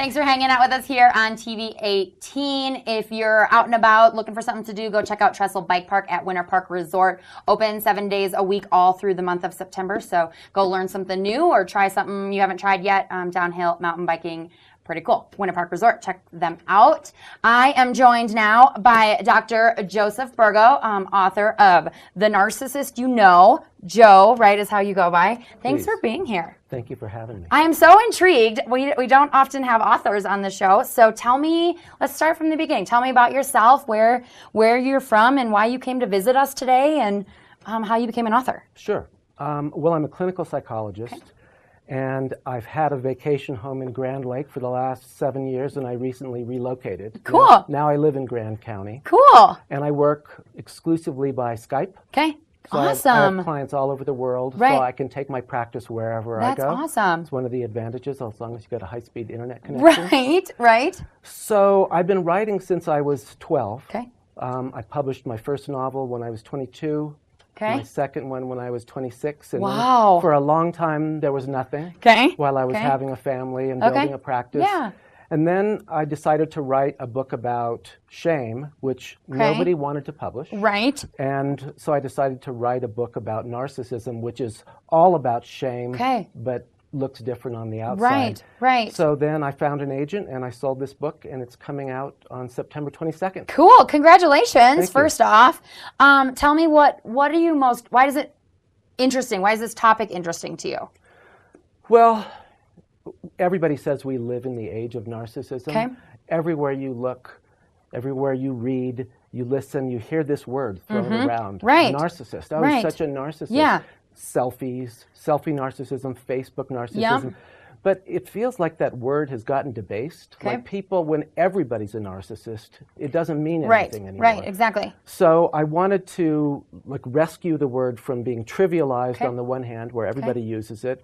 Thanks for hanging out with us here on TV 18. If you're out and about looking for something to do, go check out Trestle Bike Park at Winter Park Resort. Open 7 days a week all through the month of September. So go learn something new or try something you haven't tried yet. Downhill mountain biking. Pretty cool. Winter Park Resort. Check them out. I am joined now by Dr. JosephBurgo, author of The Narcissist You Know. Joe, right, is how you go by. Thanks for being here. Thank you for having me. I am so intrigued. We don't often have authors on the show. So tell me, let's start from the beginning. Tell me about yourself, where you're from, and why you came to visit us today, and how you became an author. Sure. Well, I'm a clinical psychologist. Okay. And I've had a vacation home in Grand Lake for the last 7 years, and I recently relocated. Cool. Now I live in Grand County. Cool. And I work exclusively by Skype. Okay. So awesome. I have clients all over the world, right. So I can take my practice wherever I go. That's awesome. It's one of the advantages, as long as you've got a high-speed internet connection. Right, right. So I've been writing since I was 12. Okay. I published my first novel when I was 22. Okay. My second one when I was 26. And wow. For a long time, there was nothing. Okay. While I was having a family and building a practice. Yeah. And then I decided to write a book about shame, which nobody wanted to publish. Right. And so I decided to write a book about narcissism, which is all about shame, but looks different on the outside. Right, right. So then I found an agent and I sold this book, and it's coming out on September 22nd. Cool. Congratulations, first off. Thank you. Tell me why is it interesting? Why is this topic interesting to you? Well, everybody says we live in the age of narcissism. Okay. Everywhere you look, everywhere you read, you listen, you hear this word thrown around. Right. Narcissist. Oh, he's such a narcissist. Yeah. Selfie narcissism, Facebook narcissism. Yep. But it feels like that word has gotten debased. Okay. Like people, when everybody's a narcissist, it doesn't mean anything anymore. Right, exactly. So I wanted to rescue the word from being trivialized on the one hand, where everybody uses it.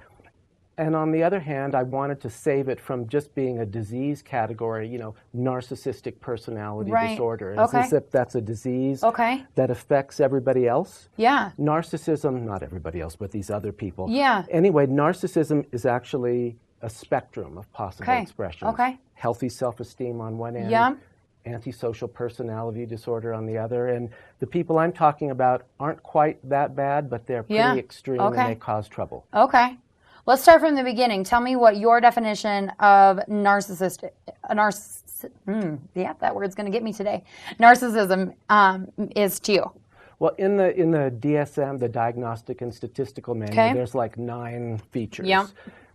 And on the other hand, I wanted to save it from just being a disease category, narcissistic personality disorder. It's as if that's a disease that affects everybody else. Yeah. Narcissism, not everybody else, but these other people. Yeah. Anyway, narcissism is actually a spectrum of possible expressions. Okay. Healthy self-esteem on one end. Yeah. Antisocial personality disorder on the other. And the people I'm talking about aren't quite that bad, but they're pretty extreme and they cause trouble. Okay. Let's start from the beginning. Tell me what your definition of that word's going to get me today. Narcissism is to you. Well, in the DSM, the Diagnostic and Statistical Manual, there's 9 features. Yep.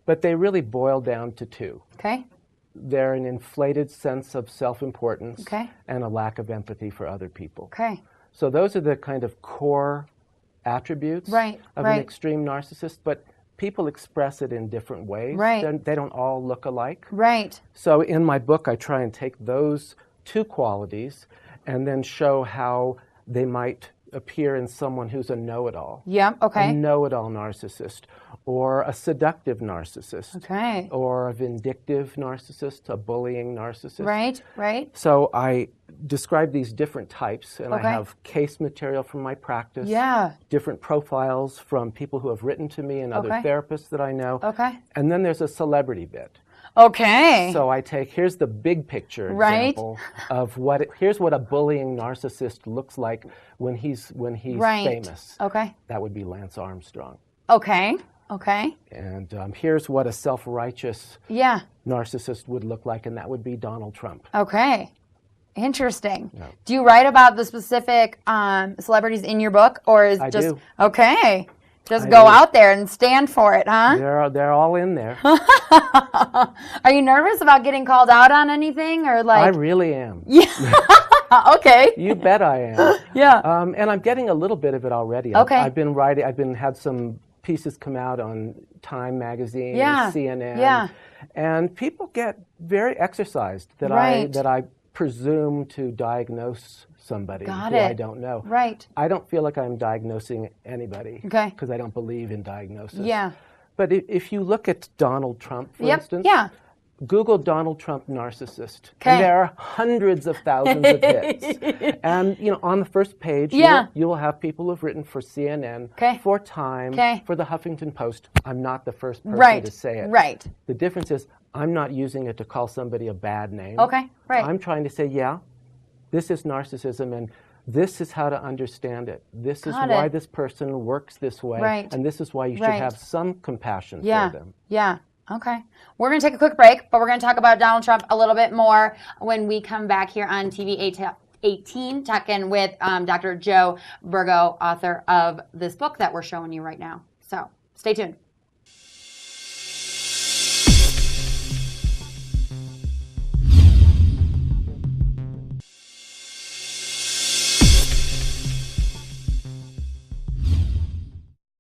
But they really boil down to 2. Okay. They're an inflated sense of self-importance and a lack of empathy for other people. Okay. So those are the kind of core attributes of an extreme narcissist, but people express it in different ways. Right. They don't all look alike. Right. So in my book, I try and take those 2 qualities and then show how they might appear in someone who's a know-it-all. Yeah, okay. A know-it-all narcissist, or a seductive narcissist. Okay. Or a vindictive narcissist, a bullying narcissist. Right, right. So I describe these different types, and I have case material from my practice. Yeah. Different profiles from people who have written to me and other therapists that I know. Okay. And then there's a celebrity bit. Okay. So I here's the big picture example of here's what a bullying narcissist looks like when he's famous. Okay. That would be Lance Armstrong. Okay. Okay. And here's what a self-righteous narcissist would look like, and that would be Donald Trump. Okay. Interesting. Yeah. Do you write about the specific celebrities in your book, or is I just do. Okay? Just go out there and stand for it, huh? They're all in there. Are you nervous about getting called out on anything, or I really am. Yeah. Okay. You bet I am. Yeah. And I'm getting a little bit of it already. Okay. I've been writing. Had some pieces come out on Time magazine, CNN, and people get very exercised that I presume to diagnose somebody who I don't know. Right. I don't feel like I'm diagnosing anybody because I don't believe in diagnosis. Yeah. But if you look at Donald Trump, for instance, Google Donald Trump narcissist, and there are hundreds of thousands of hits. And on the first page, you will have people who've written for CNN, for Time, for the Huffington Post. I'm not the first person to say it. Right. The difference is I'm not using it to call somebody a bad name. Okay, right. I'm trying to say, yeah, this is narcissism, and this is how to understand it. This is why this person works this way, and this is why you should have some compassion for them. Yeah. Okay. We're going to take a quick break, but we're going to talk about Donald Trump a little bit more when we come back here on TV 18, talking with Dr. JosephBurgo, author of this book that we're showing you right now. So stay tuned.